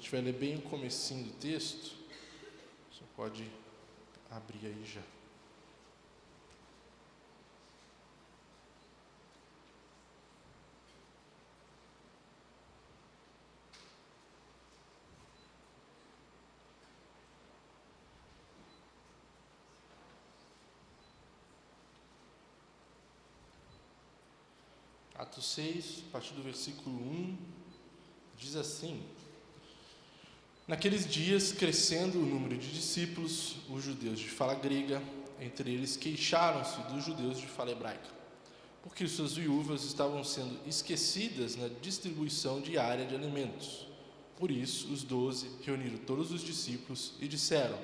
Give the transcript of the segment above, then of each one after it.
gente vai ler bem o comecinho do texto. Você pode abrir aí já. Atos 6, a partir do versículo 1, diz assim: Naqueles dias, crescendo o número de discípulos, os judeus de fala grega, entre eles queixaram-se dos judeus de fala hebraica, porque suas viúvas estavam sendo esquecidas na distribuição diária de alimentos. Por isso, os 12 reuniram todos os discípulos e disseram: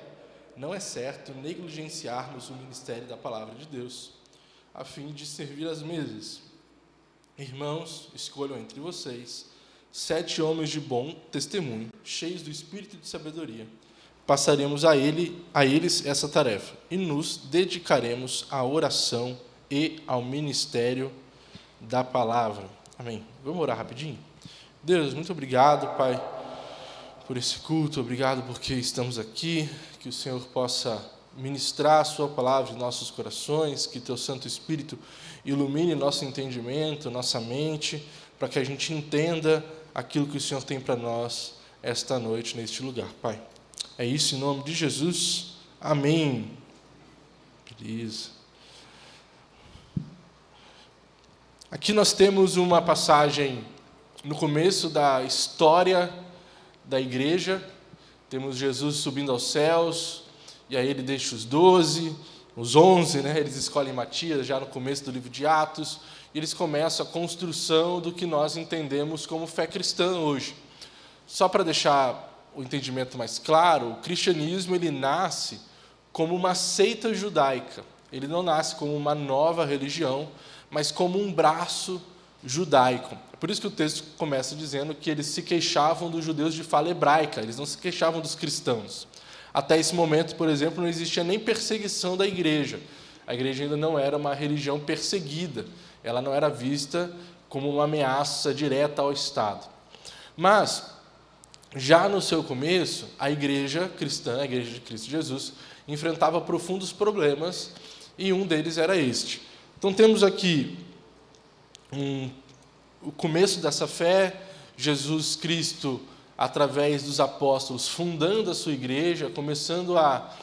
Não é certo negligenciarmos o ministério da palavra de Deus, a fim de servir às mesas. Irmãos, escolham entre vocês 7 homens de bom testemunho, cheios do espírito de sabedoria. Passaremos a eles essa tarefa e nos dedicaremos à oração e ao ministério da palavra. Amém. Vamos orar rapidinho? Deus, muito obrigado, Pai, por esse culto. Obrigado porque estamos aqui. Que o Senhor possa ministrar a sua palavra em nossos corações, que teu Santo Espírito ilumine nosso entendimento, nossa mente, para que a gente entenda aquilo que o Senhor tem para nós esta noite, neste lugar, Pai. É isso, em nome de Jesus. Amém. Beleza. Aqui nós temos uma passagem no começo da história da igreja. Temos Jesus subindo aos céus, e aí ele deixa os 12, os 11, eles escolhem Matias já no começo do livro de Atos, e eles começam a construção do que nós entendemos como fé cristã hoje. Só para deixar o entendimento mais claro, o cristianismo ele nasce como uma seita judaica. Ele não nasce como uma nova religião, mas como um braço judaico. Por isso que o texto começa dizendo que eles se queixavam dos judeus de fala hebraica, eles não se queixavam dos cristãos. Até esse momento, por exemplo, não existia nem perseguição da igreja. A igreja ainda não era uma religião perseguida. Ela não era vista como uma ameaça direta ao Estado. Mas, já no seu começo, a igreja cristã, a igreja de Cristo Jesus, enfrentava profundos problemas, e um deles era este. Então, temos aqui o começo dessa fé, Jesus Cristo, através dos apóstolos, fundando a sua igreja, começando a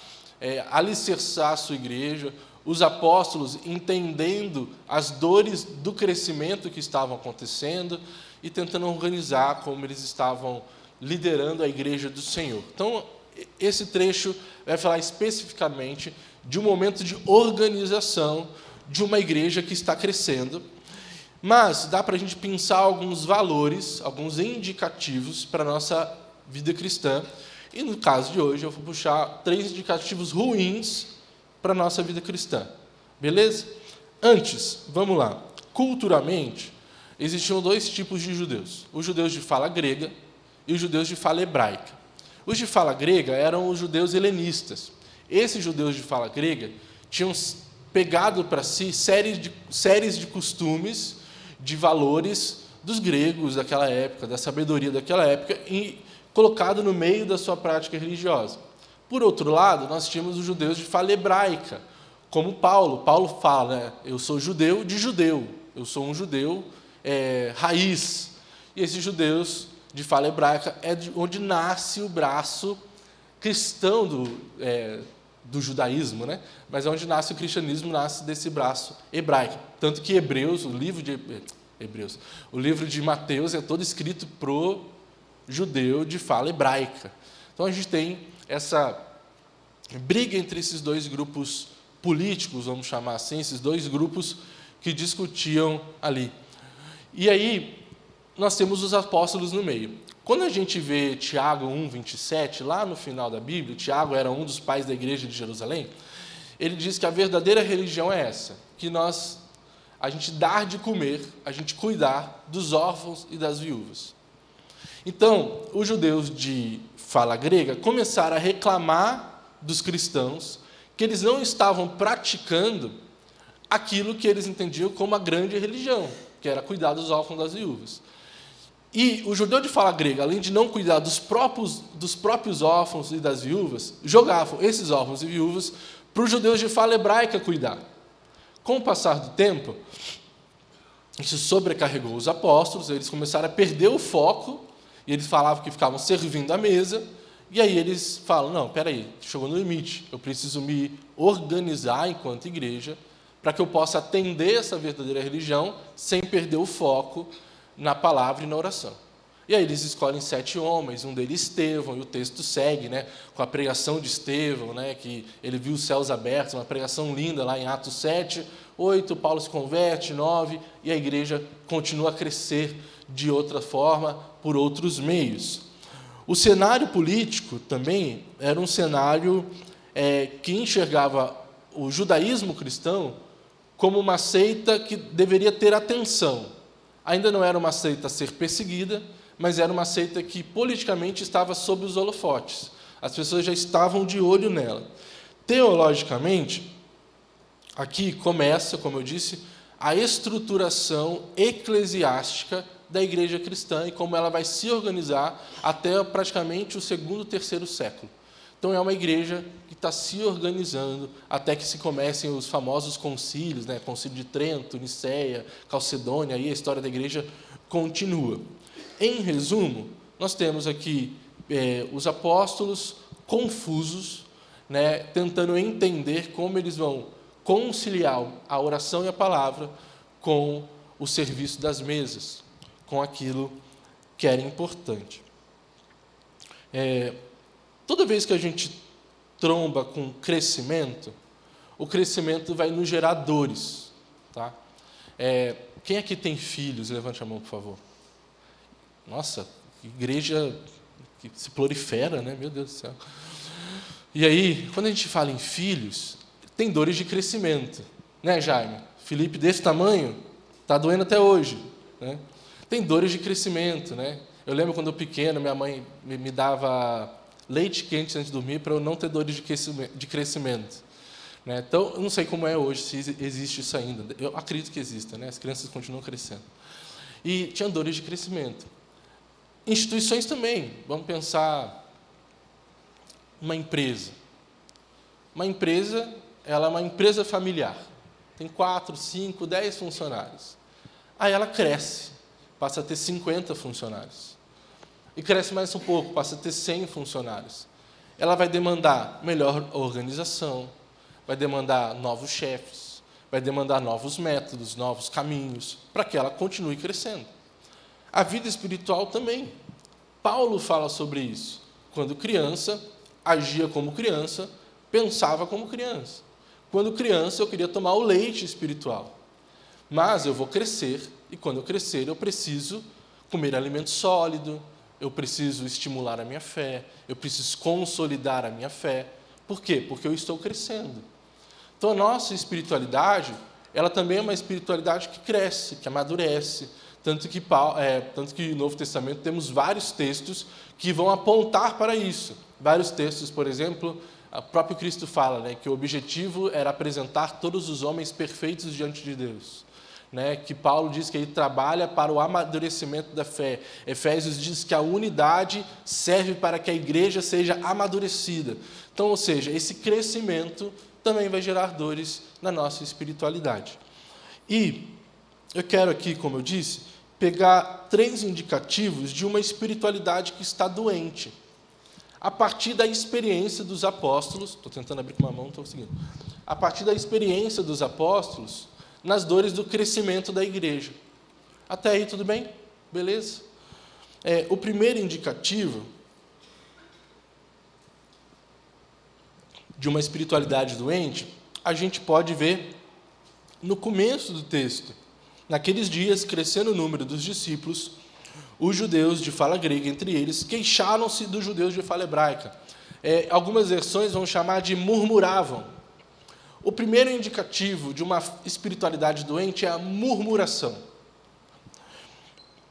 alicerçar a sua igreja, os apóstolos entendendo as dores do crescimento que estavam acontecendo e tentando organizar como eles estavam liderando a igreja do Senhor. Então, esse trecho vai falar especificamente de um momento de organização de uma igreja que está crescendo, mas dá para a gente pensar alguns valores, alguns indicativos para a nossa vida cristã. E no caso de hoje eu vou puxar 3 indicativos ruins para a nossa vida cristã. Beleza? Antes, vamos lá. Culturalmente, existiam 2 tipos de judeus. Os judeus de fala grega e os judeus de fala hebraica. Os de fala grega eram os judeus helenistas. Esses judeus de fala grega tinham pegado para si séries de costumes, de valores dos gregos daquela época, da sabedoria daquela época, e colocado no meio da sua prática religiosa. Por outro lado, nós tínhamos os judeus de fala hebraica, como Paulo. Paulo fala, eu sou judeu de judeu, eu sou um judeu raiz. E esses judeus de fala hebraica é de onde nasce o braço cristão do judaísmo, mas onde nasce o cristianismo, nasce desse braço hebraico. Tanto que o livro de Mateus é todo escrito pro judeu de fala hebraica. Então a gente tem essa briga entre esses 2 grupos políticos, vamos chamar assim, esses 2 grupos que discutiam ali. E aí nós temos os apóstolos no meio. Quando a gente vê Tiago 1:27, lá no final da Bíblia, Tiago era um dos pais da igreja de Jerusalém, ele diz que a verdadeira religião é essa, que a gente dar de comer, a gente cuidar dos órfãos e das viúvas. Então, os judeus de fala grega começaram a reclamar dos cristãos que eles não estavam praticando aquilo que eles entendiam como a grande religião, que era cuidar dos órfãos e das viúvas. E o judeu de fala grega, além de não cuidar dos próprios órfãos e das viúvas, jogavam esses órfãos e viúvas para os judeus de fala hebraica cuidar. Com o passar do tempo, isso sobrecarregou os apóstolos, eles começaram a perder o foco, e eles falavam que ficavam servindo à mesa, e aí eles falam, não, peraí, chegou no limite, eu preciso me organizar enquanto igreja, para que eu possa atender essa verdadeira religião, sem perder o foco na palavra e na oração. E aí eles escolhem 7 homens, um deles Estevão, e o texto segue, né, com a pregação de Estevão, né, que ele viu os céus abertos, uma pregação linda lá em Atos 7, 8, Paulo se converte, 9, e a igreja continua a crescer de outra forma, por outros meios. O cenário político também era um cenário que enxergava o judaísmo cristão como uma seita que deveria ter atenção. Ainda não era uma seita a ser perseguida, mas era uma seita que politicamente estava sob os holofotes. As pessoas já estavam de olho nela. Teologicamente, aqui começa, como eu disse, a estruturação eclesiástica da igreja cristã e como ela vai se organizar até praticamente o 2º, 3º século. Então, é uma igreja que está se organizando até que se comecem os famosos concílios, né? Concílio de Trento, Nicéia, Calcedônia, aí a história da igreja continua. Em resumo, nós temos aqui os apóstolos confusos, né? Tentando entender como eles vão conciliar a oração e a palavra com o serviço das mesas, com aquilo que era importante. Toda vez que a gente tromba com crescimento, o crescimento vai nos gerar dores. Tá? Quem aqui tem filhos? Levante a mão, por favor. Nossa, que igreja que se prolifera, né? Meu Deus do céu. E aí, quando a gente fala em filhos, tem dores de crescimento. Né, Jaime? Felipe desse tamanho, está doendo até hoje. Né? Tem dores de crescimento. Né? Eu lembro quando eu pequeno, minha mãe me dava leite quente antes de dormir para eu não ter dores de crescimento. Né? Então, eu não sei como é hoje, se existe isso ainda. Eu acredito que exista, né? As crianças continuam crescendo. E tinha dores de crescimento. Instituições também. Vamos pensar uma empresa. Uma empresa, ela é uma empresa familiar. Tem 4, 5, 10 funcionários. Aí ela cresce, passa a ter 50 funcionários. E cresce mais um pouco, passa a ter 100 funcionários. Ela vai demandar melhor organização, vai demandar novos chefes, vai demandar novos métodos, novos caminhos, para que ela continue crescendo. A vida espiritual também. Paulo fala sobre isso. Quando criança, agia como criança, pensava como criança. Quando criança, eu queria tomar o leite espiritual. Mas eu vou crescer, e quando eu crescer, eu preciso comer alimento sólido, eu preciso estimular a minha fé, eu preciso consolidar a minha fé. Por quê? Porque eu estou crescendo. Então, a nossa espiritualidade, ela também é uma espiritualidade que cresce, que amadurece. Tanto que no Novo Testamento temos vários textos que vão apontar para isso. Vários textos, por exemplo, o próprio Cristo fala, né, que o objetivo era apresentar todos os homens perfeitos diante de Deus. Né, que Paulo diz que ele trabalha para o amadurecimento da fé. Efésios diz que a unidade serve para que a igreja seja amadurecida. Então, ou seja, esse crescimento também vai gerar dores na nossa espiritualidade. E eu quero aqui, como eu disse, pegar 3 indicativos de uma espiritualidade que está doente, a partir da experiência dos apóstolos. Estou tentando abrir com uma mão, estou conseguindo. A partir da experiência dos apóstolos, nas dores do crescimento da igreja. Até aí, tudo bem? Beleza? O primeiro indicativo de uma espiritualidade doente, a gente pode ver no começo do texto. Naqueles dias, crescendo o número dos discípulos, os judeus de fala grega, entre eles, queixaram-se dos judeus de fala hebraica. Algumas versões vão chamar de murmuravam. O primeiro indicativo de uma espiritualidade doente é a murmuração.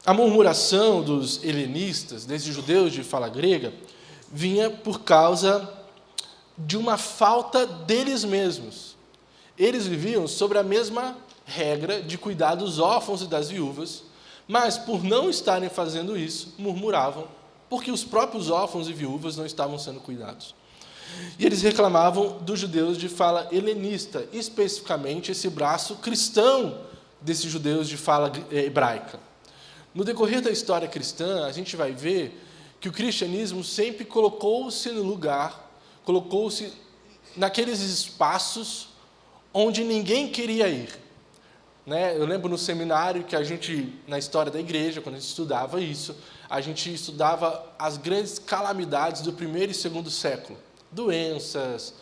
A murmuração dos helenistas, desses judeus de fala grega, vinha por causa de uma falta deles mesmos. Eles viviam sobre a mesma regra de cuidar dos órfãos e das viúvas, Mas, por não estarem fazendo isso, murmuravam, porque os próprios órfãos e viúvas não estavam sendo cuidados. E eles reclamavam dos judeus de fala helenista, especificamente esse braço cristão desses judeus de fala hebraica. No decorrer da história cristã, a gente vai ver que o cristianismo sempre colocou-se no lugar, colocou-se naqueles espaços onde ninguém queria ir. Eu lembro no seminário que a gente, na história da igreja, quando a gente estudava isso, a gente estudava as grandes calamidades do primeiro e segundo século. Doenças,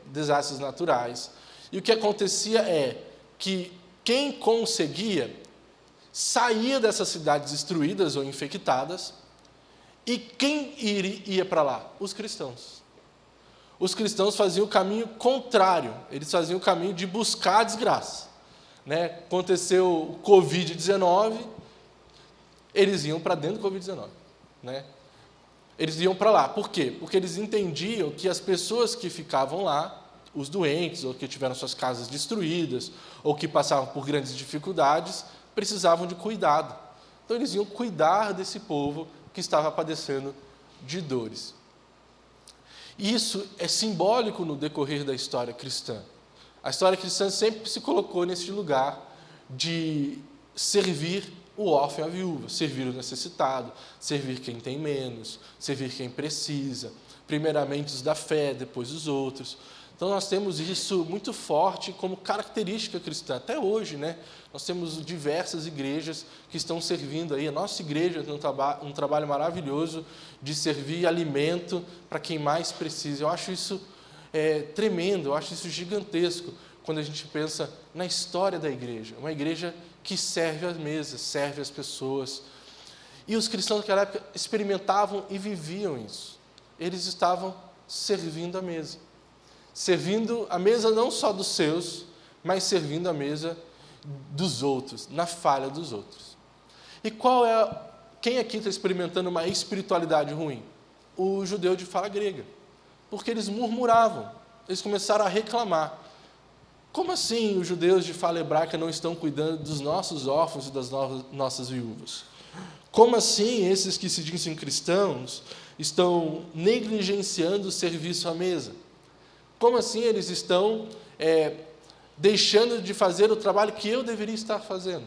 desastres naturais. E o que acontecia é que quem conseguia saía dessas cidades destruídas ou infectadas, e quem ia para lá? Os cristãos. Os cristãos faziam o caminho contrário, eles faziam o caminho de buscar a desgraça. Aconteceu o Covid-19, eles iam para dentro do Covid-19. Eles iam para lá. Por quê? Porque eles entendiam que as pessoas que ficavam lá, os doentes, ou que tiveram suas casas destruídas, ou que passavam por grandes dificuldades, precisavam de cuidado. Então, eles iam cuidar desse povo que estava padecendo de dores. E isso é simbólico no decorrer da história cristã. A história cristã sempre se colocou nesse lugar de servir o órfão e a viúva, servir o necessitado, servir quem tem menos, servir quem precisa, primeiramente os da fé, depois os outros. Então, nós temos isso muito forte como característica cristã. Até hoje, nós temos diversas igrejas que estão servindo aí. A nossa igreja tem um trabalho maravilhoso de servir alimento para quem mais precisa. Eu acho isso tremendo, eu acho isso gigantesco, quando a gente pensa na história da igreja. Uma igreja que serve às mesas, serve às pessoas. E os cristãos naquela época experimentavam e viviam isso. Eles estavam servindo a mesa. Servindo a mesa não só dos seus, mas servindo a mesa dos outros, na falha dos outros. E quem aqui está experimentando uma espiritualidade ruim? O judeu de fala grega. Porque eles murmuravam, eles começaram a reclamar. Como assim os judeus de fala hebraica não estão cuidando dos nossos órfãos e das nossas viúvas? Como assim esses que se dizem cristãos estão negligenciando o serviço à mesa? Como assim eles estão deixando de fazer o trabalho que eu deveria estar fazendo?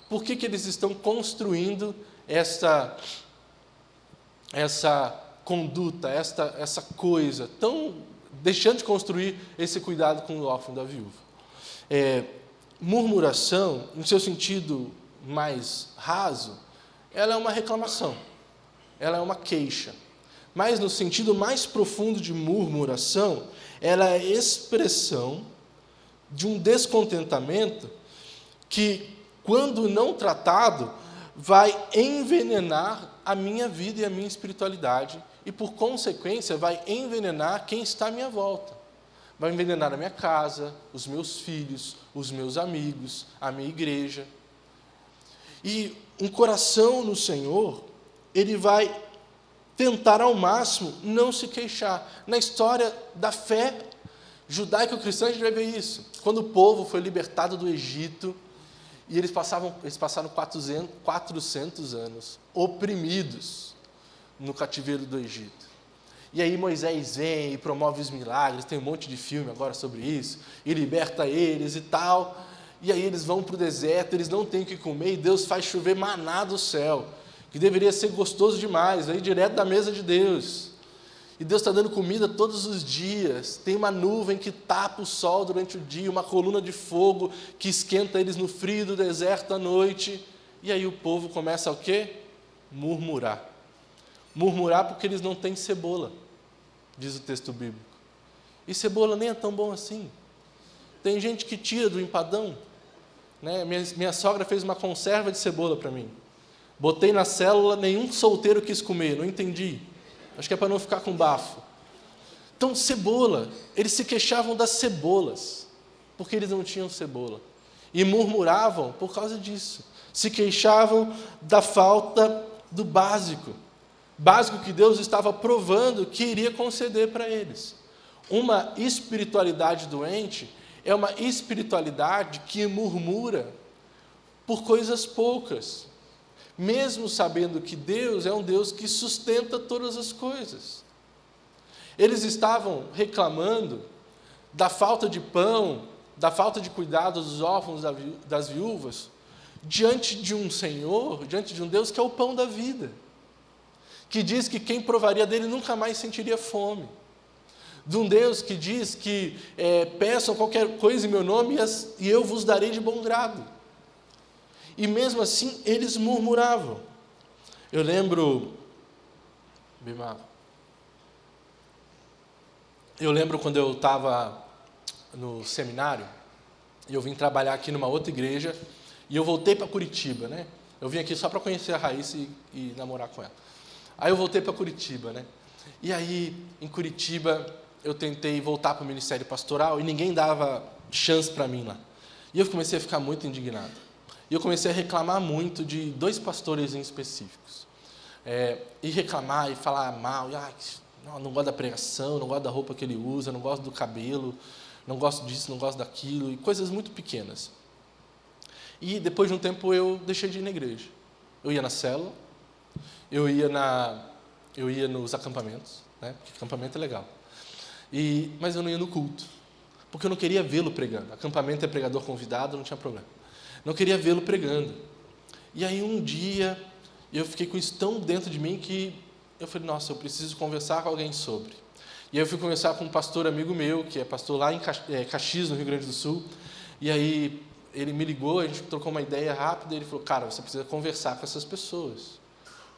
Por que eles estão construindo essa conduta, essa coisa, deixando de construir esse cuidado com o órfão da viúva? Murmuração, no seu sentido mais raso, ela é uma reclamação, ela é uma queixa. Mas no sentido mais profundo de murmuração, ela é expressão de um descontentamento que, quando não tratado, vai envenenar a minha vida e a minha espiritualidade e, por consequência, vai envenenar quem está à minha volta. Vai envenenar a minha casa, os meus filhos, os meus amigos, a minha igreja. E um coração no Senhor, ele vai tentar ao máximo não se queixar. Na história da fé judaico-cristã, a gente vai ver isso. Quando o povo foi libertado do Egito, e eles passaram 400 anos oprimidos no cativeiro do Egito. E aí Moisés vem e promove os milagres, tem um monte de filme agora sobre isso, e liberta eles e tal. E aí eles vão para o deserto, eles não têm o que comer, e Deus faz chover maná do céu, que deveria ser gostoso demais, aí direto da mesa de Deus. E Deus está dando comida todos os dias, tem uma nuvem que tapa o sol durante o dia, uma coluna de fogo que esquenta eles no frio do deserto à noite. E aí o povo começa o quê? Murmurar. Murmurar porque eles não têm cebola, diz o texto bíblico. E cebola nem é tão bom assim. Tem gente que tira do empadão. Minha sogra fez uma conserva de cebola para mim. Botei na célula, nenhum solteiro quis comer, não entendi. Acho que é para não ficar com bafo. Então, cebola. Eles se queixavam das cebolas, porque eles não tinham cebola. E murmuravam por causa disso. Se queixavam da falta do básico. Básico que Deus estava provando que iria conceder para eles. Uma espiritualidade doente é uma espiritualidade que murmura por coisas poucas, mesmo sabendo que Deus é um Deus que sustenta todas as coisas. Eles estavam reclamando da falta de pão, da falta de cuidado dos órfãos, das viúvas, diante de um Senhor, diante de um Deus que é o pão da vida, que diz que quem provaria dele nunca mais sentiria fome, de um Deus que diz que peçam qualquer coisa em meu nome e eu vos darei de bom grado. E mesmo assim eles murmuravam. Eu lembro quando eu estava no seminário, e eu vim trabalhar aqui numa outra igreja, e eu voltei para Curitiba, né? Eu vim aqui só para conhecer a Raíssa e namorar com ela. Aí eu voltei para Curitiba, né? E aí, em Curitiba, eu tentei voltar para o ministério pastoral e ninguém dava chance para mim lá. E eu comecei a ficar muito indignado. E eu comecei a reclamar muito de 2 pastores em específicos. E reclamar e falar mal. Não gosto da pregação, não gosto da roupa que ele usa, não gosto do cabelo, não gosto disso, não gosto daquilo, e coisas muito pequenas. E depois de um tempo eu deixei de ir na igreja. Eu ia na célula, eu ia nos acampamentos, né? Porque acampamento é legal. Mas eu não ia no culto, porque eu não queria vê-lo pregando. Acampamento é pregador convidado, não tinha problema. Não queria vê-lo pregando. E aí um dia eu fiquei com isso tão dentro de mim que eu falei, nossa, eu preciso conversar com alguém sobre. E aí eu fui conversar com um pastor amigo meu, que é pastor lá em Caxias, no Rio Grande do Sul. E aí ele me ligou, a gente trocou uma ideia rápida, e ele falou, cara, você precisa conversar com essas pessoas,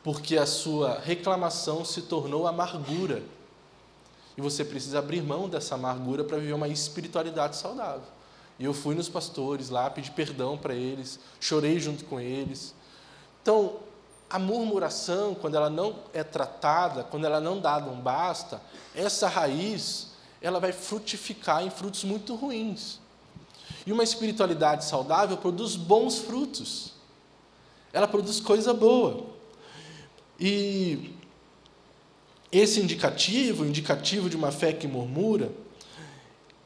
porque a sua reclamação se tornou amargura. E você precisa abrir mão dessa amargura para viver uma espiritualidade saudável. E eu fui nos pastores lá, pedi perdão para eles, chorei junto com eles. Então, a murmuração, quando ela não é tratada, quando ela não dá um basta, essa raiz, ela vai frutificar em frutos muito ruins. E uma espiritualidade saudável produz bons frutos. Ela produz coisa boa. E esse indicativo de uma fé que murmura,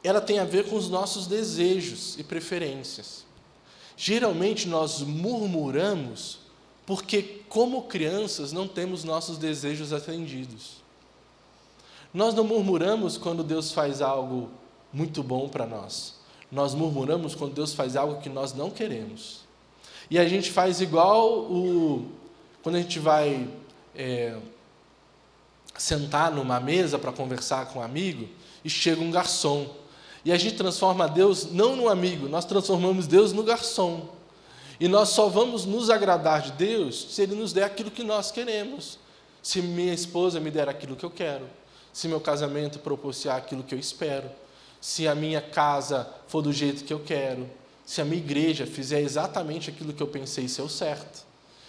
ela tem a ver com os nossos desejos e preferências. Geralmente nós murmuramos porque, como crianças, não temos nossos desejos atendidos. Nós não murmuramos quando Deus faz algo muito bom para nós. Nós murmuramos quando Deus faz algo que nós não queremos. E a gente faz igual quando a gente vai sentar numa mesa para conversar com um amigo e chega um garçom. E a gente transforma Deus não no amigo, nós transformamos Deus no garçom. E nós só vamos nos agradar de Deus se Ele nos der aquilo que nós queremos. Se minha esposa me der aquilo que eu quero, se meu casamento propiciar aquilo que eu espero, se a minha casa for do jeito que eu quero, se a minha igreja fizer exatamente aquilo que eu pensei ser o certo.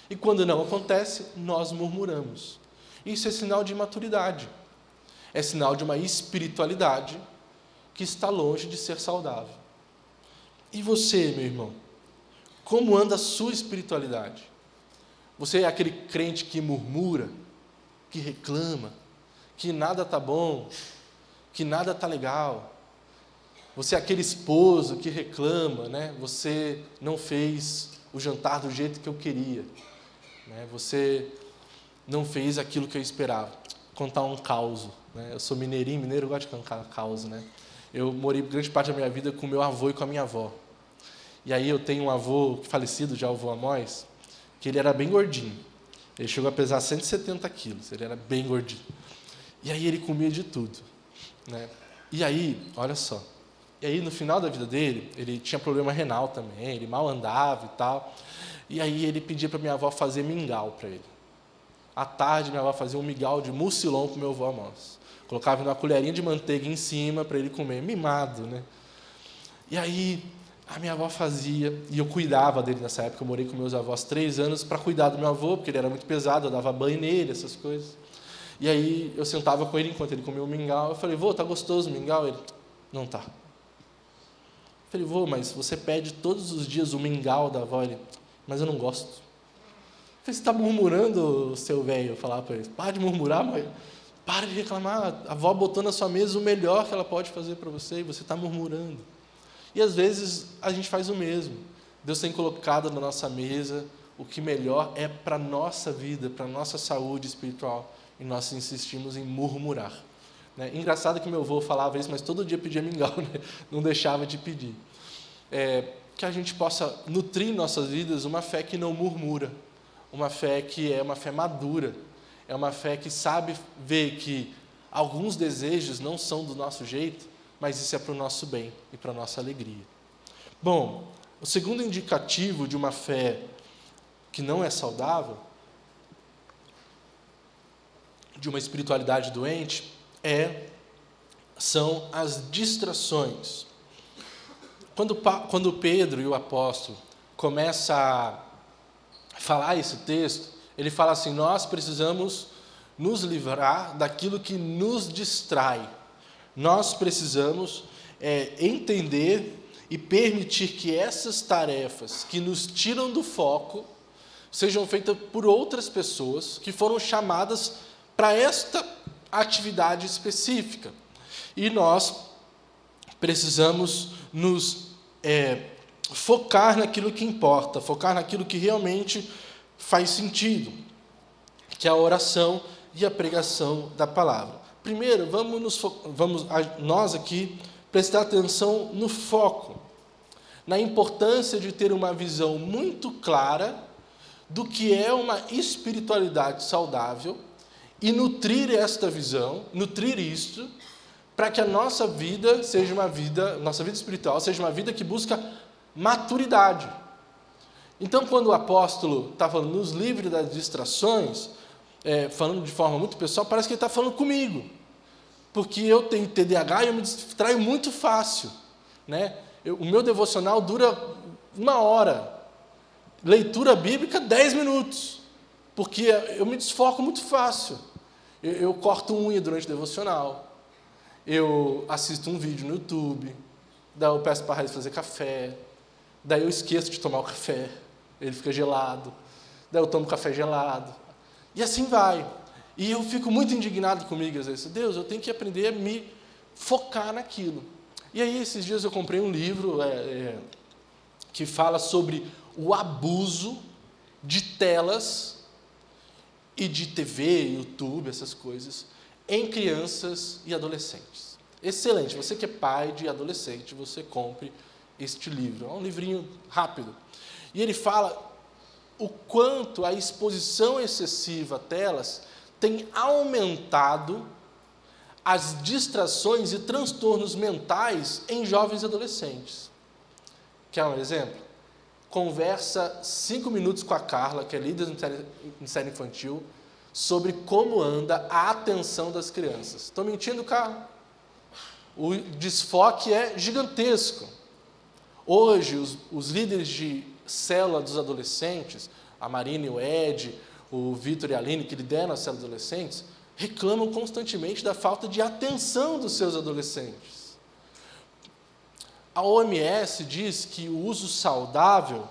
E quando não acontece, nós murmuramos. Isso é sinal de imaturidade. É sinal de uma espiritualidade que está longe de ser saudável. E você, meu irmão? Como anda a sua espiritualidade? Você é aquele crente que murmura, que reclama, que nada está bom, que nada está legal. Você é aquele esposo que reclama, né? Você não fez o jantar do jeito que eu queria, né? Você não fez aquilo que eu esperava. Vou contar um caos, né? Eu sou mineirinho, mineiro gosta de contar caos, né? Eu morei grande parte da minha vida com meu avô e com a minha avó. E aí eu tenho um avô falecido, já o avô Amós, que ele era bem gordinho. Ele chegou a pesar 170 quilos, ele era bem gordinho. E aí ele comia de tudo, né? E aí, olha só, e aí no final da vida dele, ele tinha problema renal também, ele mal andava e tal. E aí ele pedia para minha avó fazer mingau para ele. À tarde minha avó fazia um mingau de mucilon para o meu avô Amós. Colocava uma colherinha de manteiga em cima para ele comer, mimado, né? E aí a minha avó fazia, e eu cuidava dele nessa época, eu morei com meus avós 3 anos para cuidar do meu avô, porque ele era muito pesado, eu dava banho nele, essas coisas. E aí eu sentava com ele enquanto ele comia o mingau, eu falei, vô, tá gostoso o mingau? Ele, não tá. Eu falei, vô, mas você pede todos os dias o mingau da avó? Ele, mas eu não gosto. Eu falei, você está murmurando, seu velho? Eu falava para ele, para de murmurar, mãe. Para de reclamar, a avó botou na sua mesa o melhor que ela pode fazer para você, e você está murmurando. E às vezes a gente faz o mesmo. Deus tem colocado na nossa mesa o que melhor é para a nossa vida, para a nossa saúde espiritual, e nós insistimos em murmurar. Né? Engraçado que meu avô falava isso, mas todo dia pedia mingau, né? Não deixava de pedir. Que a gente possa nutrir em nossas vidas uma fé que não murmura, uma fé que é uma fé madura, é uma fé que sabe ver que alguns desejos não são do nosso jeito, mas isso é para o nosso bem e para a nossa alegria. Bom, o segundo indicativo de uma fé que não é saudável, de uma espiritualidade doente, são as distrações. Quando Pedro e o apóstolo começam a falar esse texto, ele fala assim: nós precisamos nos livrar daquilo que nos distrai. Nós precisamos entender e permitir que essas tarefas que nos tiram do foco sejam feitas por outras pessoas que foram chamadas para esta atividade específica. E nós precisamos nos focar naquilo que importa, focar naquilo que realmente faz sentido, que é a oração e a pregação da palavra. Primeiro, vamos nós aqui prestar atenção no foco, na importância de ter uma visão muito clara do que é uma espiritualidade saudável e nutrir esta visão, nutrir isto, para que a nossa vida espiritual seja uma vida que busca maturidade. Então, quando o apóstolo está falando, nos livre das distrações, falando de forma muito pessoal, parece que ele está falando comigo, porque eu tenho TDAH e eu me distraio muito fácil, né? O meu devocional dura 1 hora, leitura bíblica 10 minutos, porque eu me desfoco muito fácil. Eu corto unha durante o devocional, eu assisto um vídeo no YouTube, daí eu peço para a Raíssa fazer café, daí eu esqueço de tomar o café, ele fica gelado, daí eu tomo café gelado, e assim vai. E eu fico muito indignado comigo às vezes. Deus, eu tenho que aprender a me focar naquilo. E aí, esses dias eu comprei um livro que fala sobre o abuso de telas e de TV, YouTube, essas coisas, em crianças e adolescentes. Excelente, você que é pai de adolescente, você compre este livro. É um livrinho rápido. E ele fala o quanto a exposição excessiva a telas tem aumentado as distrações e transtornos mentais em jovens e adolescentes. Quer um exemplo? Conversa 5 minutos com a Carla, que é líder em série infantil, sobre como anda a atenção das crianças. Estou mentindo, Carla? O desfoque é gigantesco. Hoje, os líderes de célula dos adolescentes, a Marina e o Ed, o Vitor e a Aline, que lideram a célula dos adolescentes, reclamam constantemente da falta de atenção dos seus adolescentes. A OMS diz que o uso saudável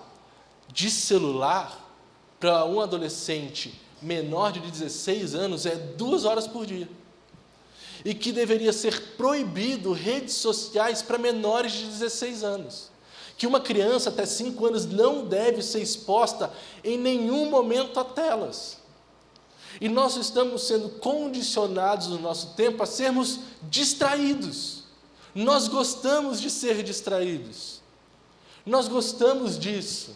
de celular para um adolescente menor de 16 anos é 2 horas por dia. E que deveria ser proibido redes sociais para menores de 16 anos. Que uma criança até 5 anos não deve ser exposta em nenhum momento a telas. E nós estamos sendo condicionados no nosso tempo a sermos distraídos. Nós gostamos de ser distraídos. Nós gostamos disso.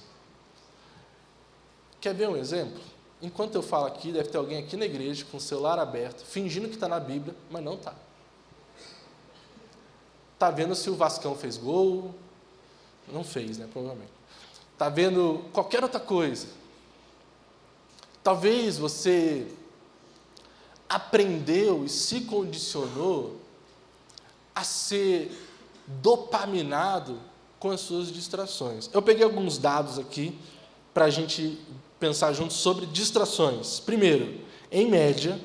Quer ver um exemplo? Enquanto eu falo aqui, deve ter alguém aqui na igreja com o celular aberto, fingindo que está na Bíblia, mas não está. Está vendo se o Vascão fez gol? Não fez, né? Provavelmente. Está vendo qualquer outra coisa. Talvez você aprendeu e se condicionou a ser dopaminado com as suas distrações. Eu peguei alguns dados aqui para a gente pensar juntos sobre distrações. Primeiro, em média,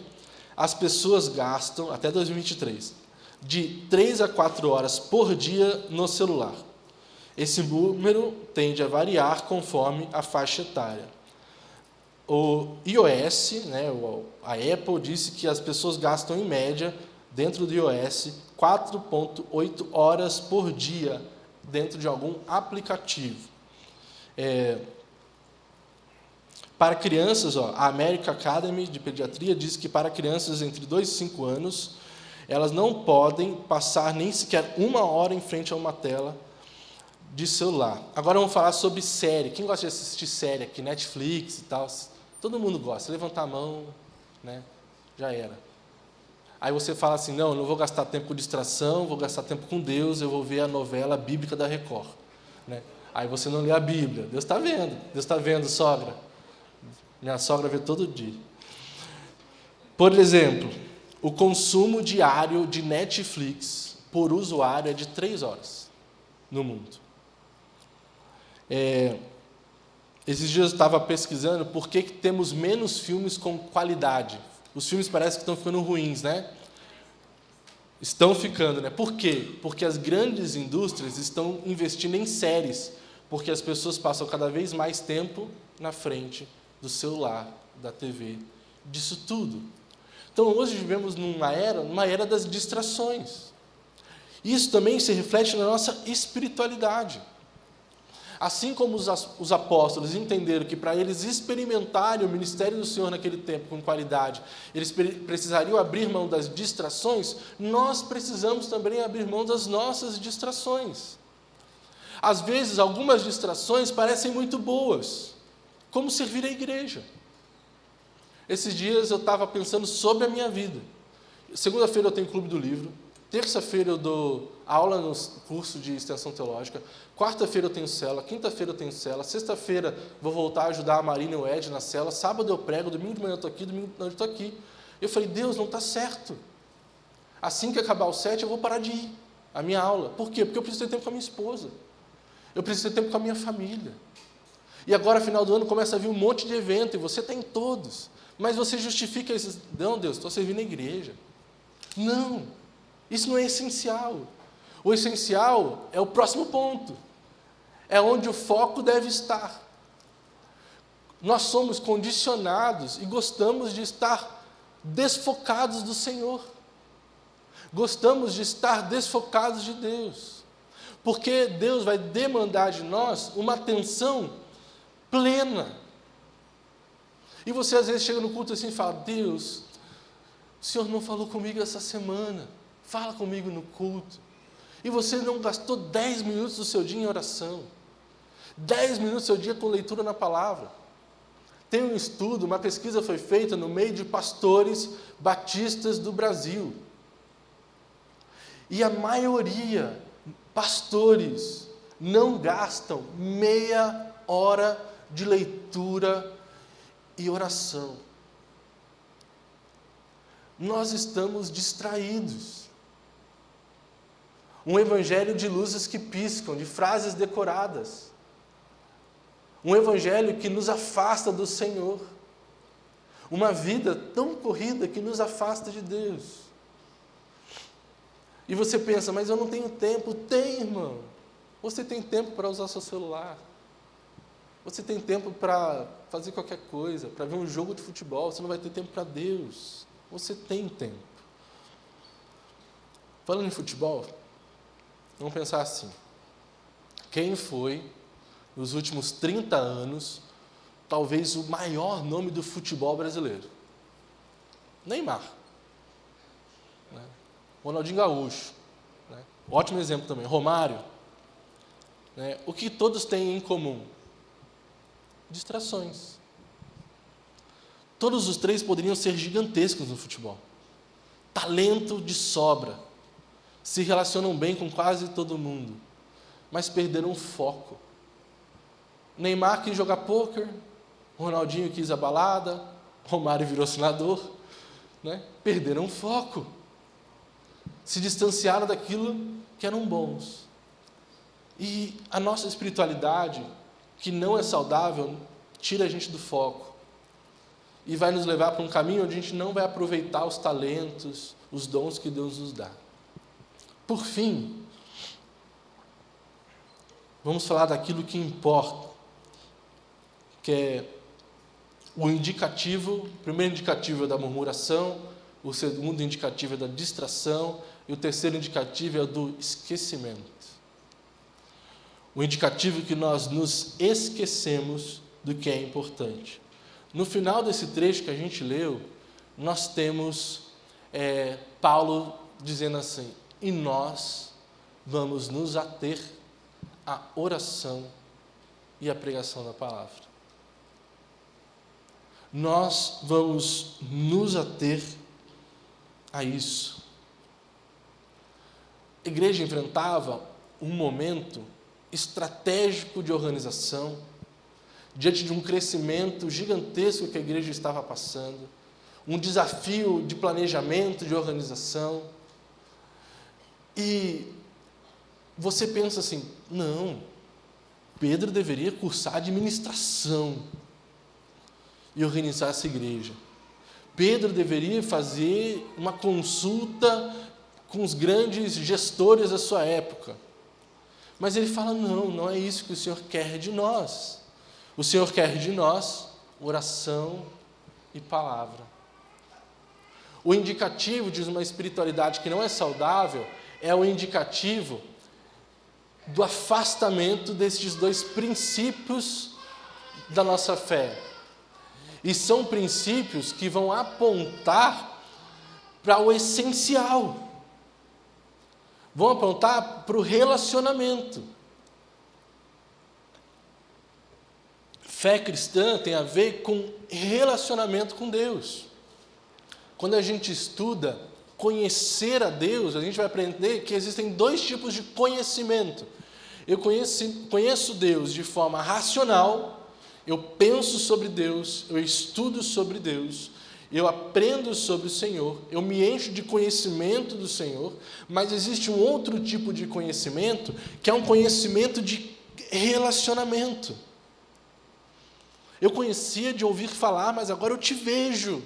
as pessoas gastam, até 2023, de 3 a 4 horas por dia no celular. Esse número tende a variar conforme a faixa etária. O iOS, a Apple, disse que as pessoas gastam, em média, dentro do iOS, 4,8 horas por dia dentro de algum aplicativo. para crianças, a American Academy de Pediatria diz que para crianças entre 2 e 5 anos, elas não podem passar nem sequer 1 hora em frente a uma tela de celular. Agora vamos falar sobre série. Quem gosta de assistir série aqui, Netflix e tal? Todo mundo gosta. Levantar a mão, né? Já era. Aí você fala assim, não vou gastar tempo com distração, vou gastar tempo com Deus, eu vou ver a novela bíblica da Record. Né? Aí você não lê a Bíblia. Deus está vendo, sogra. Minha sogra vê todo dia. Por exemplo, o consumo diário de Netflix por usuário é de 3 horas no mundo. Esses dias eu estava pesquisando por que temos menos filmes com qualidade. Os filmes parecem que estão ficando ruins, né? Estão ficando, né? Por quê? Porque as grandes indústrias estão investindo em séries, porque as pessoas passam cada vez mais tempo na frente do celular, da TV, disso tudo. Então, hoje vivemos numa era das distrações. Isso também se reflete na nossa espiritualidade. Assim como os apóstolos entenderam que para eles experimentarem o ministério do Senhor naquele tempo com qualidade, eles precisariam abrir mão das distrações, nós precisamos também abrir mão das nossas distrações. Às vezes, algumas distrações parecem muito boas, como servir a igreja. Esses dias eu estava pensando sobre a minha vida. Segunda-feira eu tenho clube do livro, terça-feira eu dou aula no curso de extensão teológica, quarta-feira eu tenho cela, quinta-feira eu tenho cela, sexta-feira vou voltar a ajudar a Marina e o Ed na cela, sábado eu prego, domingo de manhã eu estou aqui, domingo de noite eu estou aqui. Eu falei, Deus, não está certo. Assim que acabar o 7, eu vou parar de ir à minha aula. Por quê? Porque eu preciso ter tempo com a minha esposa. Eu preciso ter tempo com a minha família. E agora, final do ano, começa a vir um monte de evento, e você está em todos. Mas você justifica isso. Não, Deus, estou servindo a igreja. Não, isso não é essencial. O essencial é o próximo ponto. É onde o foco deve estar. Nós somos condicionados e gostamos de estar desfocados do Senhor. Gostamos de estar desfocados de Deus. Porque Deus vai demandar de nós uma atenção plena. E você às vezes chega no culto assim e fala, Deus, o Senhor não falou comigo essa semana, fala comigo no culto. E você não gastou 10 minutos do seu dia em oração, 10 minutos do seu dia com leitura na palavra. Tem um estudo, uma pesquisa foi feita no meio de pastores batistas do Brasil. E a maioria, pastores, não gastam meia hora de leitura e oração. Nós estamos distraídos. Um evangelho de luzes que piscam, de frases decoradas. Um evangelho que nos afasta do Senhor. Uma vida tão corrida que nos afasta de Deus. E você pensa, mas eu não tenho tempo. Tem, irmão. Você tem tempo para usar seu celular. Você tem tempo para fazer qualquer coisa, para ver um jogo de futebol. Você não vai ter tempo para Deus. Você tem tempo. Falando em futebol, vamos pensar assim. Quem foi, nos últimos 30 anos, talvez o maior nome do futebol brasileiro? Neymar. Né? Ronaldinho Gaúcho. Né? Ótimo exemplo também. Romário. Né? O que todos têm em comum? Distrações. Todos os três poderiam ser gigantescos no futebol. Talento de sobra. Se relacionam bem com quase todo mundo. Mas perderam o foco. Neymar quis jogar pôquer, Ronaldinho quis a balada, Romário virou senador. Né? Perderam o foco. Se distanciaram daquilo que eram bons. E a nossa espiritualidade, que não é saudável, tira a gente do foco e vai nos levar para um caminho onde a gente não vai aproveitar os talentos, os dons que Deus nos dá. Por fim, vamos falar daquilo que importa, que é o indicativo. O primeiro indicativo é da murmuração, o segundo indicativo é da distração e o terceiro indicativo é do esquecimento. O indicativo é que nós nos esquecemos do que é importante. No final desse trecho que a gente leu, nós temos Paulo dizendo assim: e nós vamos nos ater à oração e à pregação da palavra. Nós vamos nos ater a isso. A igreja enfrentava um momento estratégico de organização, diante de um crescimento gigantesco que a igreja estava passando, um desafio de planejamento, de organização. E você pensa assim: não, Pedro deveria cursar administração e organizar essa igreja. Pedro deveria fazer uma consulta com os grandes gestores da sua época. Mas ele fala: não é isso que o Senhor quer de nós. O Senhor quer de nós oração e palavra. O indicativo de uma espiritualidade que não é saudável é o indicativo do afastamento desses dois princípios da nossa fé. E são princípios que vão apontar para o essencial. Vão apontar para o relacionamento. Fé cristã tem a ver com relacionamento com Deus. Quando a gente estuda conhecer a Deus, a gente vai aprender que existem dois tipos de conhecimento. Eu conheço Deus de forma racional, eu penso sobre Deus, eu estudo sobre Deus, eu aprendo sobre o Senhor, eu me encho de conhecimento do Senhor, mas existe um outro tipo de conhecimento, que é um conhecimento de relacionamento. Eu conhecia de ouvir falar, mas agora eu te vejo.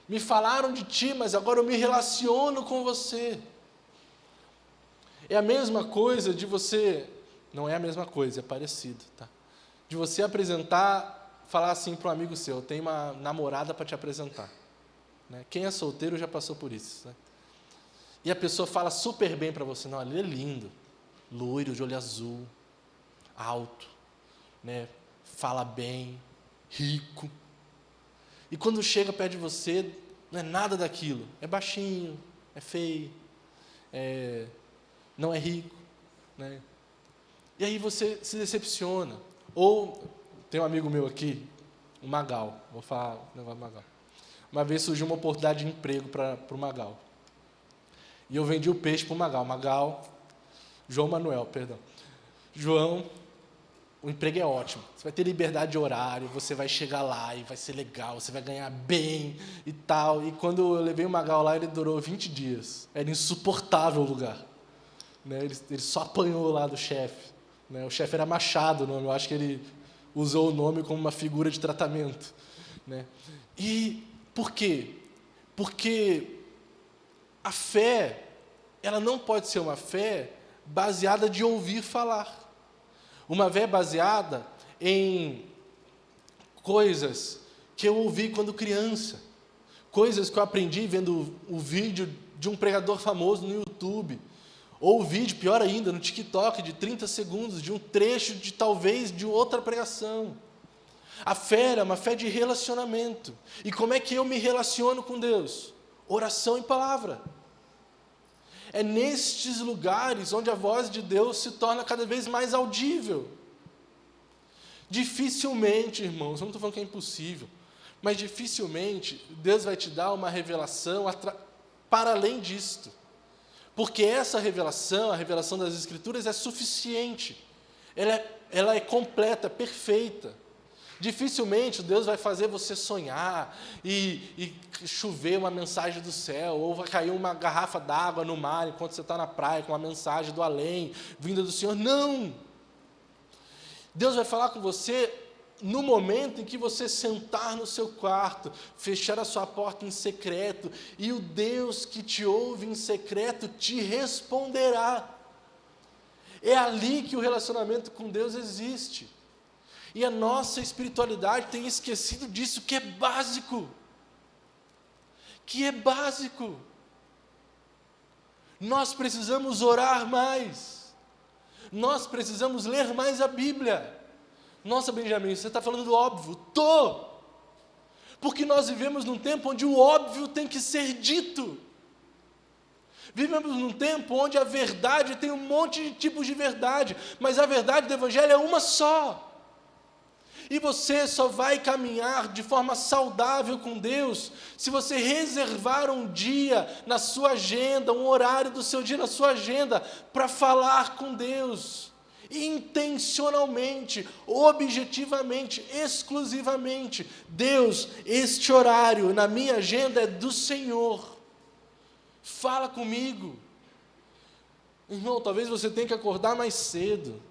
Me falaram de ti, mas agora eu me relaciono com você. É a mesma coisa de você... Não é a mesma coisa, é parecido, tá? De você falar assim para um amigo seu: eu tenho uma namorada para te apresentar. Né? Quem é solteiro já passou por isso. Né? E a pessoa fala super bem para você: não, ele é lindo, loiro, de olho azul, alto, né? Fala bem, rico. E quando chega perto de você, não é nada daquilo. É baixinho, é feio, não é rico. Né? E aí você se decepciona. Ou, tem um amigo meu aqui, o Magal, vou falar o negócio do Magal. Uma vez surgiu uma oportunidade de emprego para o Magal. E eu vendi o peixe para o Magal. João Manuel, perdão. João, o emprego é ótimo. Você vai ter liberdade de horário, você vai chegar lá e vai ser legal, você vai ganhar bem e tal. E quando eu levei o Magal lá, ele durou 20 dias. Era insuportável o lugar. Né? Ele só apanhou lá do chefe. Né? O chefe era Machado, o nome. Eu acho que ele usou o nome como uma figura de tratamento. Né? E por quê? Porque a fé, ela não pode ser uma fé baseada de ouvir falar. Uma fé baseada em coisas que eu ouvi quando criança, coisas que eu aprendi vendo o vídeo de um pregador famoso no YouTube, ou o vídeo, pior ainda, no TikTok, de 30 segundos, de um trecho de talvez de outra pregação. A fé é uma fé de relacionamento. E como é que eu me relaciono com Deus? Oração e palavra. É nestes lugares onde a voz de Deus se torna cada vez mais audível. Dificilmente, irmãos, eu não estou falando que é impossível, mas dificilmente Deus vai te dar uma revelação para além disto. Porque essa revelação, a revelação das Escrituras, é suficiente. Ela é completa, perfeita. Dificilmente Deus vai fazer você sonhar e chover uma mensagem do céu, ou vai cair uma garrafa d'água no mar enquanto você está na praia com uma mensagem do além, vinda do Senhor. Não! Deus vai falar com você no momento em que você sentar no seu quarto, fechar a sua porta em secreto, e o Deus que te ouve em secreto te responderá. É ali que o relacionamento com Deus existe. E a nossa espiritualidade tem esquecido disso, que é básico. Que é básico. Nós precisamos orar mais. Nós precisamos ler mais a Bíblia. Nossa, Benjamin, você está falando do óbvio. Tô! Porque nós vivemos num tempo onde o óbvio tem que ser dito. Vivemos num tempo onde a verdade tem um monte de tipos de verdade, mas a verdade do Evangelho é uma só. E você só vai caminhar de forma saudável com Deus se você reservar um dia na sua agenda, um horário do seu dia na sua agenda, para falar com Deus. Intencionalmente, objetivamente, exclusivamente. Deus, este horário na minha agenda é do Senhor. Fala comigo. Irmão, talvez você tenha que acordar mais cedo.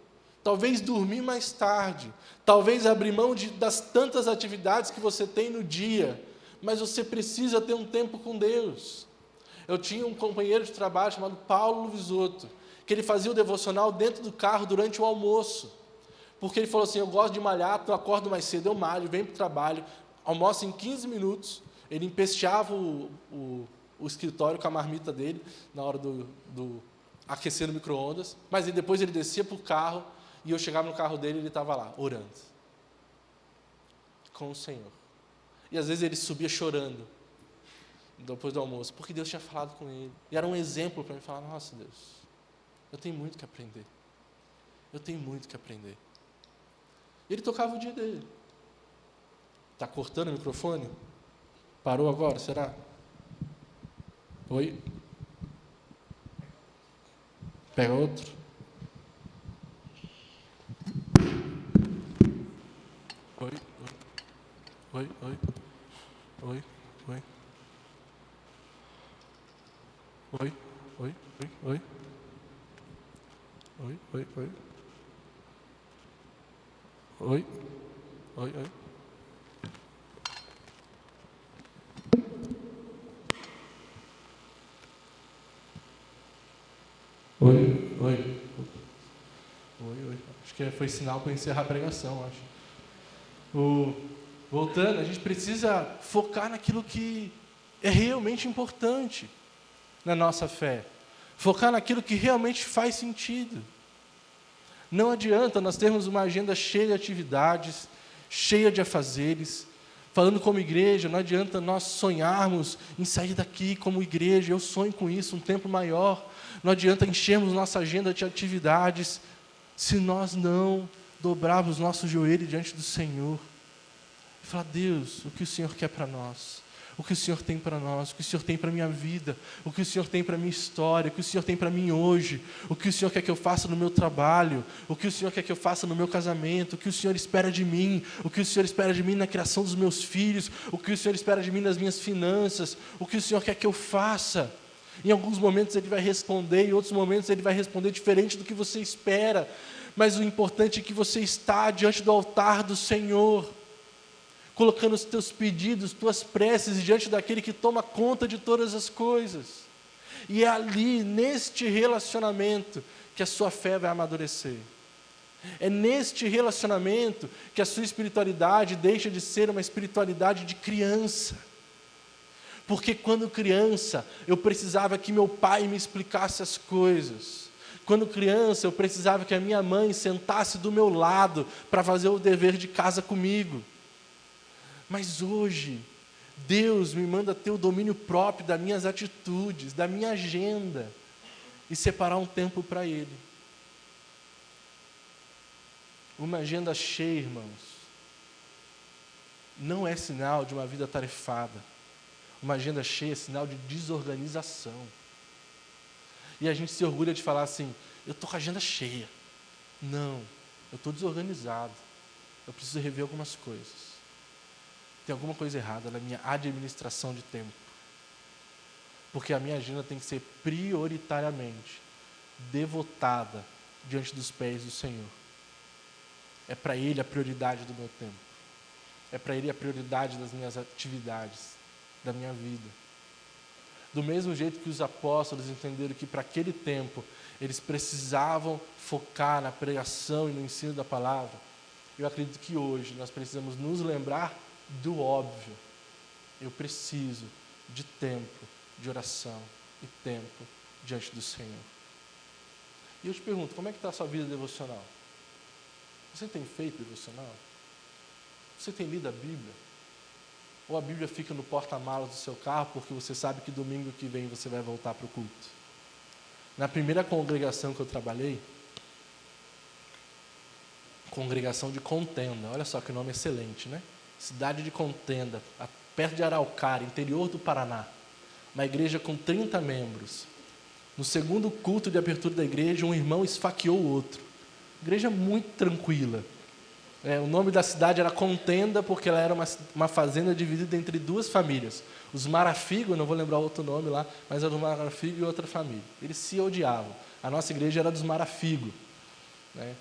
Talvez dormir mais tarde, talvez abrir mão das tantas atividades que você tem no dia, mas você precisa ter um tempo com Deus. Eu tinha um companheiro de trabalho chamado Paulo Visoto, que ele fazia o devocional dentro do carro durante o almoço, porque ele falou assim, eu gosto de malhar, então eu acordo mais cedo, eu malho, venho para o trabalho, almoço em 15 minutos, ele empesteava o escritório com a marmita dele, na hora do aquecer no micro-ondas, mas depois ele descia para o carro, e eu chegava no carro dele e ele estava lá, orando, com o Senhor. E às vezes ele subia chorando, depois do almoço, porque Deus tinha falado com ele. E era um exemplo para mim falar, nossa Deus, eu tenho muito que aprender. Eu tenho muito que aprender. E ele tocava o dia dele. Está cortando o microfone? Parou agora, será? Oi? Pega outro. Oi, oi, oi, oi, oi, oi, oi, oi, oi, oi, oi, oi, oi, oi, oi. Oi, oi, oi, oi. Acho que foi sinal para encerrar a pregação, acho. Voltando, a gente precisa focar naquilo que é realmente importante na nossa fé. Focar naquilo que realmente faz sentido. Não adianta nós termos uma agenda cheia de atividades, cheia de afazeres. Falando como igreja, não adianta nós sonharmos em sair daqui como igreja, eu sonho com isso, um tempo maior. Não adianta enchermos nossa agenda de atividades se nós não dobrarmos nosso joelho diante do Senhor. E falar, Deus, o que o Senhor quer para nós? O que o Senhor tem para nós? O que o Senhor tem para a minha vida? O que o Senhor tem para a minha história? O que o Senhor tem para mim hoje? O que o Senhor quer que eu faça no meu trabalho? O que o Senhor quer que eu faça no meu casamento? O que o Senhor espera de mim? O que o Senhor espera de mim na criação dos meus filhos? O que o Senhor espera de mim nas minhas finanças? O que o Senhor quer que eu faça? Em alguns momentos Ele vai responder, em outros momentos Ele vai responder diferente do que você espera. Mas o importante é que você está diante do altar do Senhor, colocando os teus pedidos, tuas preces diante daquele que toma conta de todas as coisas. E é ali, neste relacionamento, que a sua fé vai amadurecer. É neste relacionamento que a sua espiritualidade deixa de ser uma espiritualidade de criança. Porque quando criança, eu precisava que meu pai me explicasse as coisas. Quando criança, eu precisava que a minha mãe sentasse do meu lado para fazer o dever de casa comigo. Mas hoje, Deus me manda ter o domínio próprio das minhas atitudes, da minha agenda, e separar um tempo para Ele. Uma agenda cheia, irmãos, não é sinal de uma vida tarefada. Uma agenda cheia é sinal de desorganização. E a gente se orgulha de falar assim, eu estou com a agenda cheia. Não, eu estou desorganizado. Eu preciso rever algumas coisas. Tem alguma coisa errada na minha administração de tempo. Porque a minha agenda tem que ser prioritariamente devotada diante dos pés do Senhor. É para Ele a prioridade do meu tempo. É para Ele a prioridade das minhas atividades, da minha vida. Do mesmo jeito que os apóstolos entenderam que para aquele tempo eles precisavam focar na pregação e no ensino da palavra, eu acredito que hoje nós precisamos nos lembrar do óbvio. Eu preciso de tempo de oração e tempo diante do Senhor. E eu te pergunto, como é que está a sua vida devocional? Você tem feito devocional? Você tem lido a Bíblia? Ou a Bíblia fica no porta-malas do seu carro porque você sabe que domingo que vem você vai voltar para o culto? Na primeira congregação que eu trabalhei, congregação de Contenda, olha só que nome excelente, né? Cidade de Contenda, perto de Araucária, interior do Paraná. Uma igreja com 30 membros. No segundo culto de abertura da igreja, um irmão esfaqueou o outro. Igreja muito tranquila. O nome da cidade era Contenda, porque ela era uma fazenda dividida entre duas famílias. Os Marafigo, não vou lembrar outro nome lá, mas era do Marafigo e outra família. Eles se odiavam. A nossa igreja era dos Marafigo, né?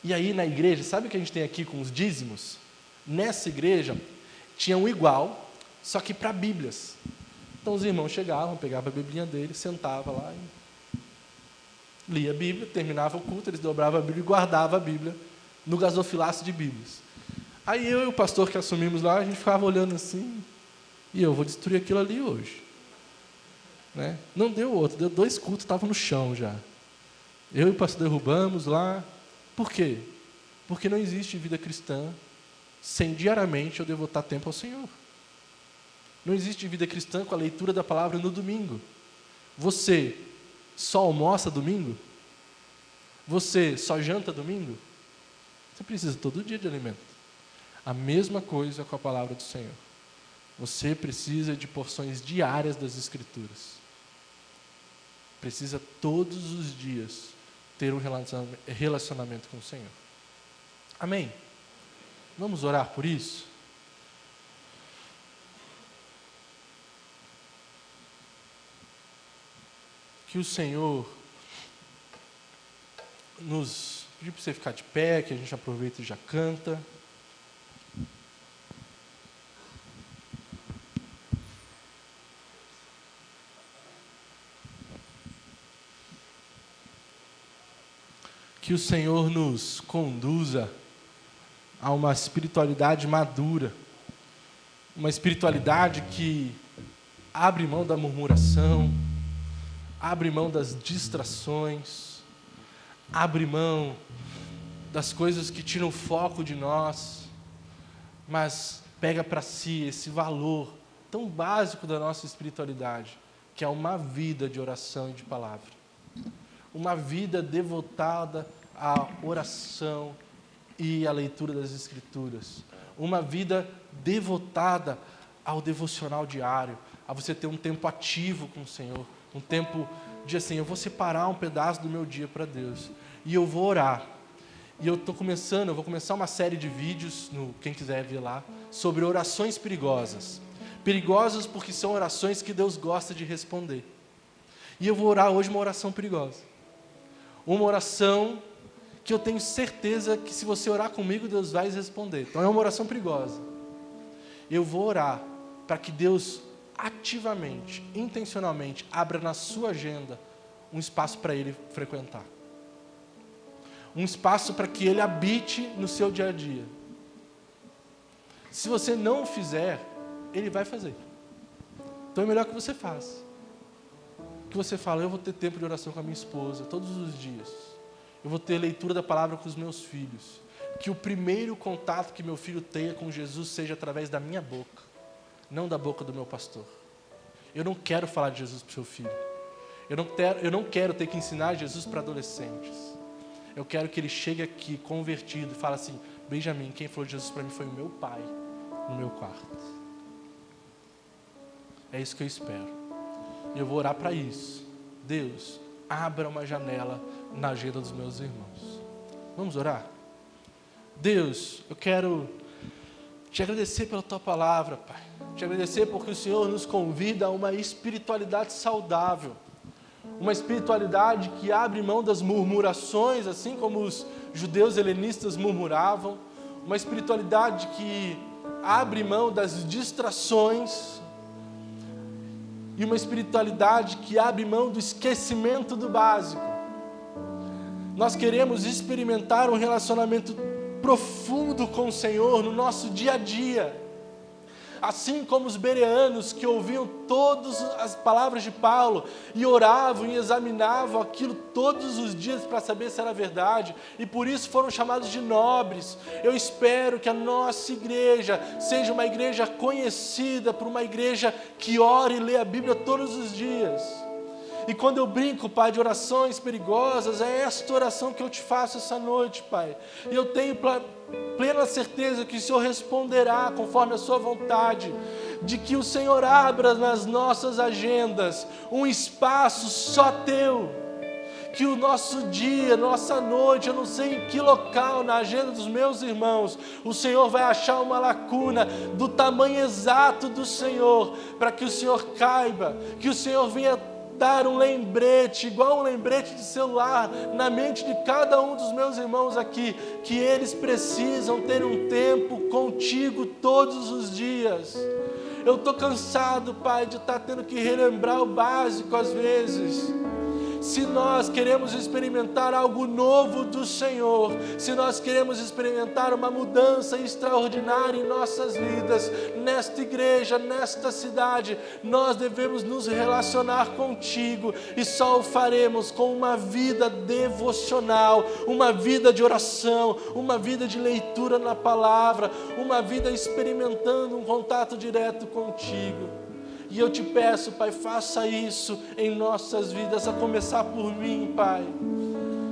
E aí na igreja, sabe o que a gente tem aqui com os dízimos? Nessa igreja tinha um igual, só que para Bíblias. Então os irmãos chegavam, pegavam a Biblinha deles, sentavam lá e lia a Bíblia, terminava o culto, eles dobravam a Bíblia e guardavam a Bíblia no gasofilaço de Bíblias. Aí eu e o pastor que assumimos lá, a gente ficava olhando assim, e eu vou destruir aquilo ali hoje. Né? Não deu outro, deu 2 cultos, estava no chão já. Eu e o pastor derrubamos lá. Por quê? Porque não existe vida cristã sem diariamente eu devotar tempo ao Senhor. Não existe vida cristã com a leitura da palavra no domingo. Você só almoça domingo? Você só janta domingo? Você precisa todo dia de alimento. A mesma coisa com a palavra do Senhor. Você precisa de porções diárias das Escrituras. Precisa todos os dias ter um relacionamento com o Senhor. Amém? Vamos orar por isso? Que o Senhor nos... Pedir para você ficar de pé, que a gente aproveita e já canta. Que o Senhor nos conduza a uma espiritualidade madura, uma espiritualidade que abre mão da murmuração, abre mão das distrações, abre mão das coisas que tiram o foco de nós, mas pega para si esse valor tão básico da nossa espiritualidade, que é uma vida de oração e de palavra. Uma vida devotada à oração e à leitura das Escrituras. Uma vida devotada ao devocional diário, a você ter um tempo ativo com o Senhor, um tempo de assim, eu vou separar um pedaço do meu dia para Deus, e eu vou orar. E eu vou começar uma série de vídeos, quem quiser ver lá, sobre orações perigosas. Perigosas porque são orações que Deus gosta de responder. E eu vou orar hoje uma oração perigosa. Uma oração que eu tenho certeza que se você orar comigo, Deus vai responder. Então é uma oração perigosa. Eu vou orar para que Deus ativamente, intencionalmente, abra na sua agenda um espaço para Ele frequentar. Um espaço para que Ele habite no seu dia a dia. Se você não o fizer, Ele vai fazer. Então é melhor que você faça. Que você fala, eu vou ter tempo de oração com a minha esposa todos os dias. Eu vou ter leitura da palavra com os meus filhos. Que o primeiro contato que meu filho tenha com Jesus seja através da minha boca, não da boca do meu pastor. Eu não quero falar de Jesus para o seu filho. Eu não quero ter que ensinar Jesus para adolescentes. Eu quero que ele chegue aqui convertido e fale assim, Benjamin, quem falou de Jesus para mim foi o meu pai, no meu quarto. É isso que eu espero. E eu vou orar para isso. Deus, abra uma janela na agenda dos meus irmãos. Vamos orar? Deus, eu quero te agradecer pela tua palavra, Pai. Te agradecer porque o Senhor nos convida a uma espiritualidade saudável. Uma espiritualidade que abre mão das murmurações, assim como os judeus helenistas murmuravam. Uma espiritualidade que abre mão das distrações. E uma espiritualidade que abre mão do esquecimento do básico. Nós queremos experimentar um relacionamento profundo com o Senhor no nosso dia a dia. assim como os bereanos que ouviam todas as palavras de Paulo e oravam e examinavam aquilo todos os dias para saber se era verdade, e por isso foram chamados de nobres. Eu espero que a nossa igreja seja uma igreja conhecida por uma igreja que ora e lê a Bíblia todos os dias. E quando eu brinco, Pai, de orações perigosas, é esta oração que eu te faço essa noite, Pai. E eu tenho plena certeza que o Senhor responderá conforme a sua vontade, de que o Senhor abra nas nossas agendas um espaço só teu, que o nosso dia, nossa noite, eu não sei em que local na agenda dos meus irmãos, o Senhor vai achar uma lacuna do tamanho exato do Senhor, para que o Senhor caiba, que o Senhor venha dar um lembrete, igual um lembrete de celular, na mente de cada um dos meus irmãos aqui, que eles precisam ter um tempo contigo todos os dias. Eu estou cansado, Pai, de estar tendo que relembrar o básico às vezes. Se nós queremos experimentar algo novo do Senhor, se nós queremos experimentar uma mudança extraordinária em nossas vidas, nesta igreja, nesta cidade, nós devemos nos relacionar contigo, e só o faremos com uma vida devocional, uma vida de oração, uma vida de leitura na palavra, uma vida experimentando um contato direto contigo. E eu te peço, Pai, faça isso em nossas vidas, a começar por mim, Pai,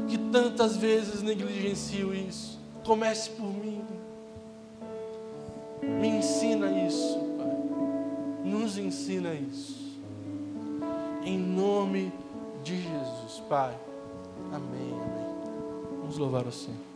que tantas vezes negligencio isso. Comece por mim. Me ensina isso, Pai. Nos ensina isso. Em nome de Jesus, Pai. Amém, amém. Vamos louvar o Senhor.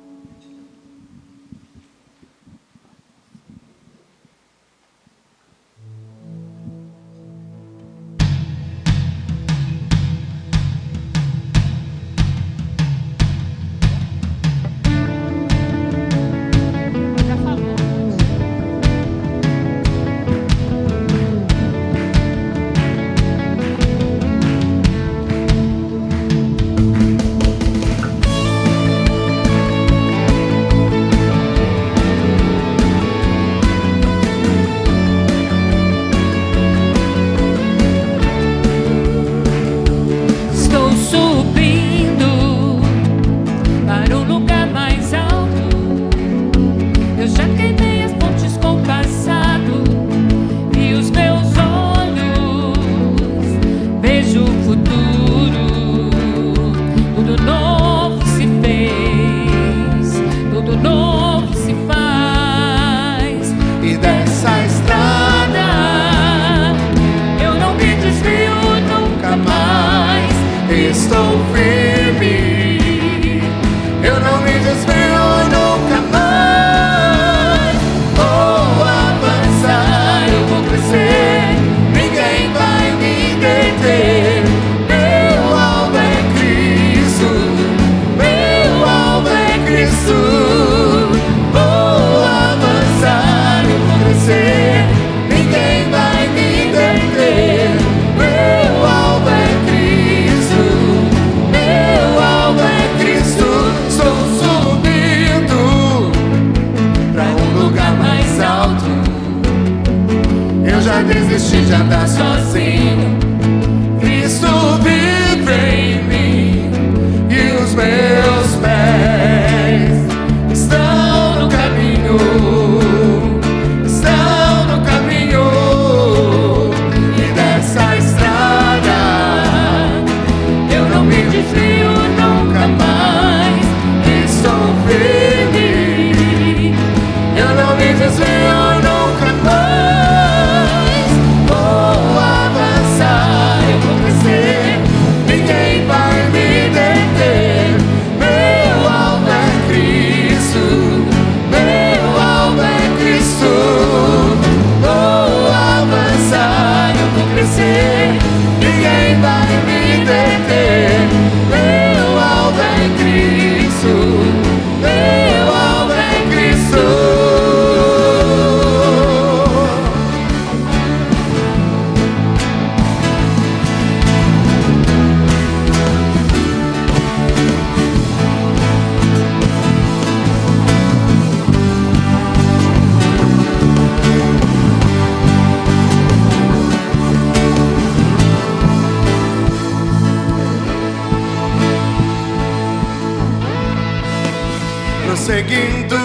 prosseguindo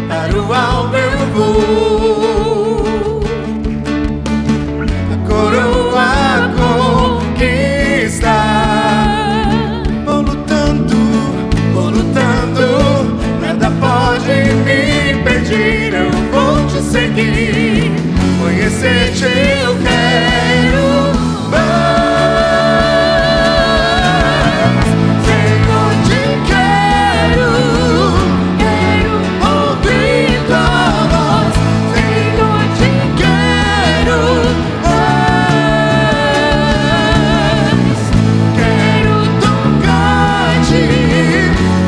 para o alvo eu vou. A coroa conquistar. Vou lutando, nada pode me impedir. Eu vou te seguir, conhecer-te eu quero mais. Senhor, te quero ouvir tua voz. Senhor, te quero mais. Quero tocar-te,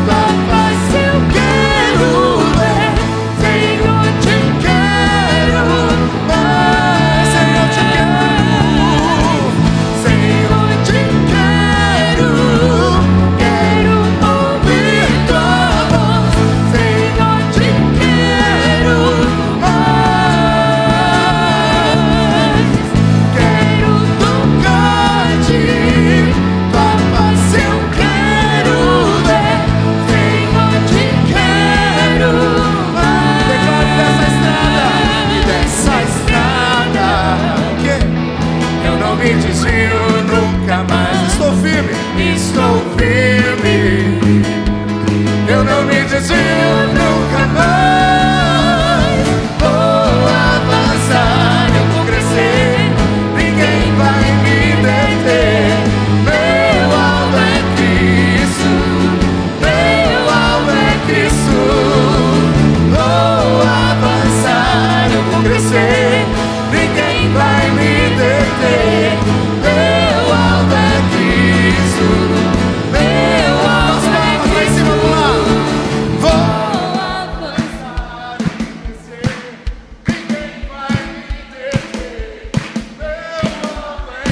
tua face eu quero ver. Senhor, te quero mais. Senhor, te quero. Senhor, te quero ouvir tua voz. Senhor, te quero mais. Quero tocar-te, tua face eu quero ver. Senhor, te quero mais. Declare dessa estrada, que eu não me desvio nunca mais. Estou firme, eu não me desvio nunca mais. Vou avançar, eu vou crescer, ninguém vai me deter. Meu alvo é Cristo, meu alvo é Cristo. Vou avançar, eu vou crescer, ninguém vai me deter. Meu alvo é Cristo, meu alvo é Cristo. Vou avançar, eu vou crescer, ninguém vai me deter. Meu alvo é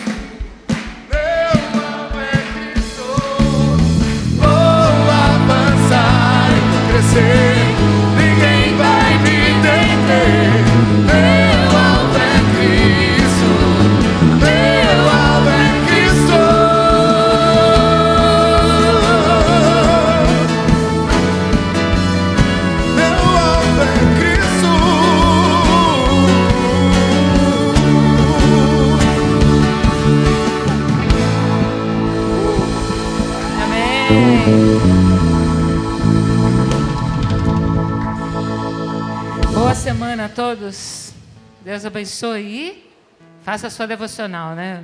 Cristo, meu alvo é Cristo. Vou avançar, eu vou crescer, ninguém vai me deter. Meu alvo é Cristo, meu alvo é Cristo. Meu alvo é Cristo. Amém. Boa semana a todos. Deus abençoe e faça a sua devocional, né?